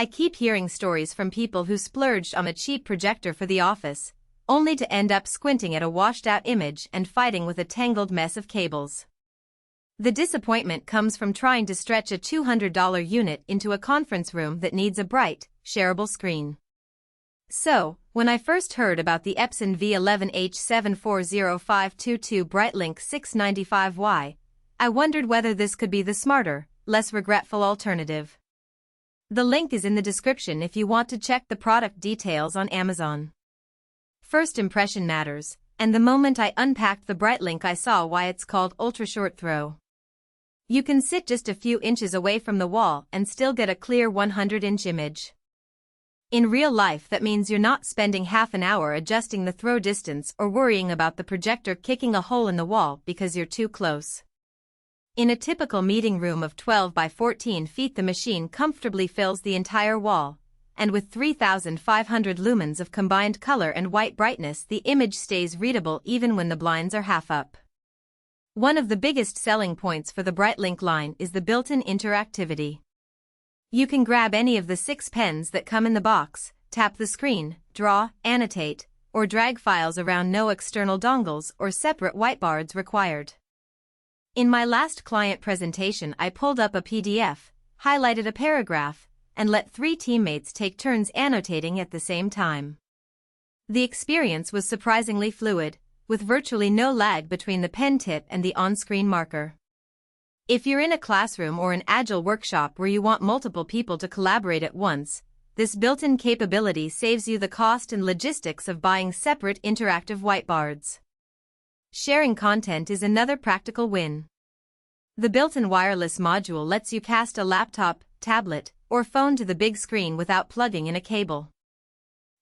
I keep hearing stories from people who splurged on a cheap projector for the office, only to end up squinting at a washed-out image and fighting with a tangled mess of cables. The disappointment comes from trying to stretch a $200 unit into a conference room that needs a bright, shareable screen. So, when I first heard about the Epson V11H740522 BrightLink 695Wi, I wondered whether this could be the smarter, less regretful alternative. The link is in the description if you want to check the product details on Amazon. First impression matters, and the moment I unpacked the BrightLink I saw why it's called ultra short throw. You can sit just a few inches away from the wall and still get a clear 100-inch image. In real life that means you're not spending half an hour adjusting the throw distance or worrying about the projector kicking a hole in the wall because you're too close. In a typical meeting room of 12 by 14 feet, the machine comfortably fills the entire wall, and with 3,500 lumens of combined color and white brightness, the image stays readable even when the blinds are half up. One of the biggest selling points for the BrightLink line is the built-in interactivity. You can grab any of the 6 pens that come in the box, tap the screen, draw, annotate, or drag files around. No external dongles or separate whiteboards required. In my last client presentation, I pulled up a PDF, highlighted a paragraph, and let 3 teammates take turns annotating at the same time. The experience was surprisingly fluid, with virtually no lag between the pen tip and the on-screen marker. If you're in a classroom or an agile workshop where you want multiple people to collaborate at once, this built-in capability saves you the cost and logistics of buying separate interactive whiteboards. Sharing content is another practical win. The built-in wireless module lets you cast a laptop, tablet, or phone to the big screen without plugging in a cable.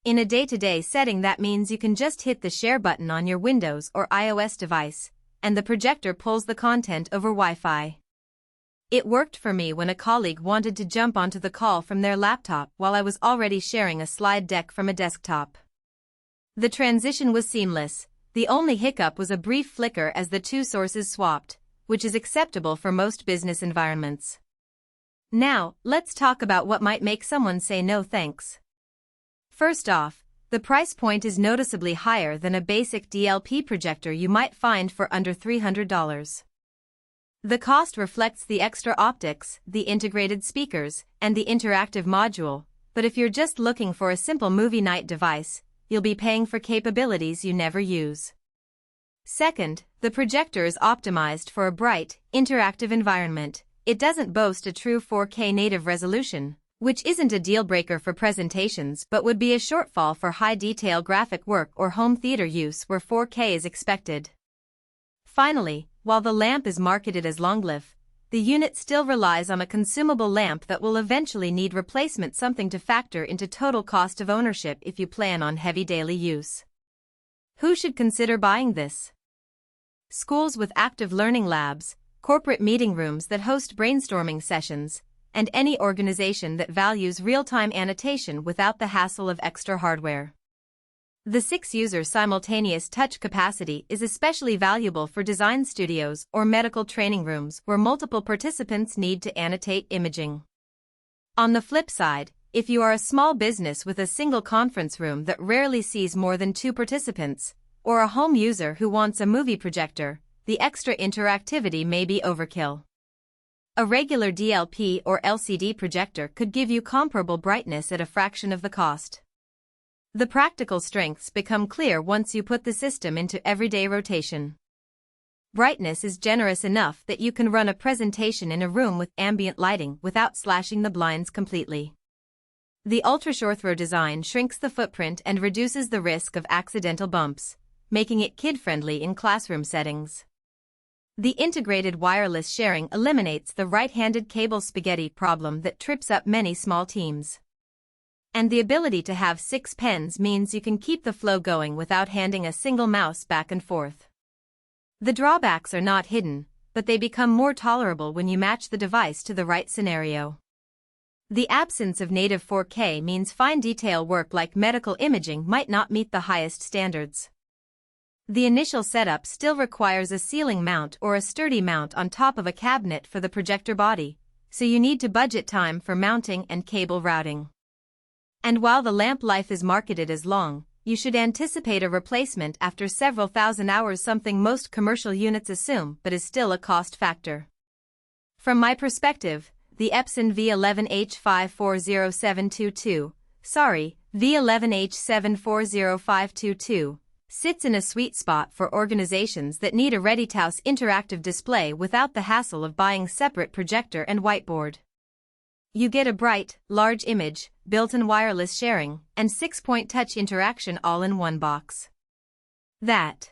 In a day-to-day setting, that means you can just hit the share button on your Windows or iOS device, and the projector pulls the content over Wi-Fi. It worked for me when a colleague wanted to jump onto the call from their laptop while I was already sharing a slide deck from a desktop. The transition was seamless. The only hiccup was a brief flicker as the 2 sources swapped, which is acceptable for most business environments. Now, let's talk about what might make someone say no thanks. First off, the price point is noticeably higher than a basic DLP projector you might find for under $300. The cost reflects the extra optics, the integrated speakers, and the interactive module, but if you're just looking for a simple movie night device, you'll be paying for capabilities you never use. Second, the projector is optimized for a bright, interactive environment. It doesn't boast a true 4K native resolution, which isn't a deal-breaker for presentations but would be a shortfall for high-detail graphic work or home theater use where 4K is expected. Finally, while the lamp is marketed as long-lived, the unit still relies on a consumable lamp that will eventually need replacement, something to factor into total cost of ownership if you plan on heavy daily use. Who should consider buying this? Schools with active learning labs, corporate meeting rooms that host brainstorming sessions, and any organization that values real-time annotation without the hassle of extra hardware. The 6-user simultaneous touch capacity is especially valuable for design studios or medical training rooms where multiple participants need to annotate imaging. On the flip side, if you are a small business with a single conference room that rarely sees more than 2 participants, or a home user who wants a movie projector, the extra interactivity may be overkill. A regular DLP or LCD projector could give you comparable brightness at a fraction of the cost. The practical strengths become clear once you put the system into everyday rotation. Brightness is generous enough that you can run a presentation in a room with ambient lighting without slashing the blinds completely. The ultra-short throw design shrinks the footprint and reduces the risk of accidental bumps, making it kid-friendly in classroom settings. The integrated wireless sharing eliminates the right-handed cable spaghetti problem that trips up many small teams. And the ability to have 6 pens means you can keep the flow going without handing a single mouse back and forth. The drawbacks are not hidden, but they become more tolerable when you match the device to the right scenario. The absence of native 4K means fine detail work like medical imaging might not meet the highest standards. The initial setup still requires a ceiling mount or a sturdy mount on top of a cabinet for the projector body, so you need to budget time for mounting and cable routing. And while the lamp life is marketed as long, you should anticipate a replacement after several thousand hours, something most commercial units assume but is still a cost factor. From my perspective, the Epson V11H740522 V11H740522 sits in a sweet spot for organizations that need a ready-to-use interactive display without the hassle of buying separate projector and whiteboard. You get a bright, large image, built-in wireless sharing, and 6-point touch interaction all in one box. That